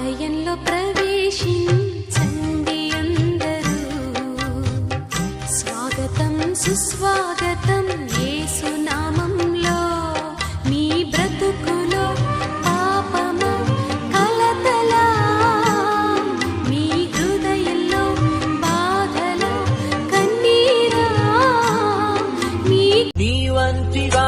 ఆలయంలో ప్రవేశించండి అందరూ, స్వాగతం సుస్వాగతం యేసునామంలో. మీ బ్రతుకులో పాపము కలతలా, మీ హృదయంలో బాధల కన్నీరా, మీ వంటివా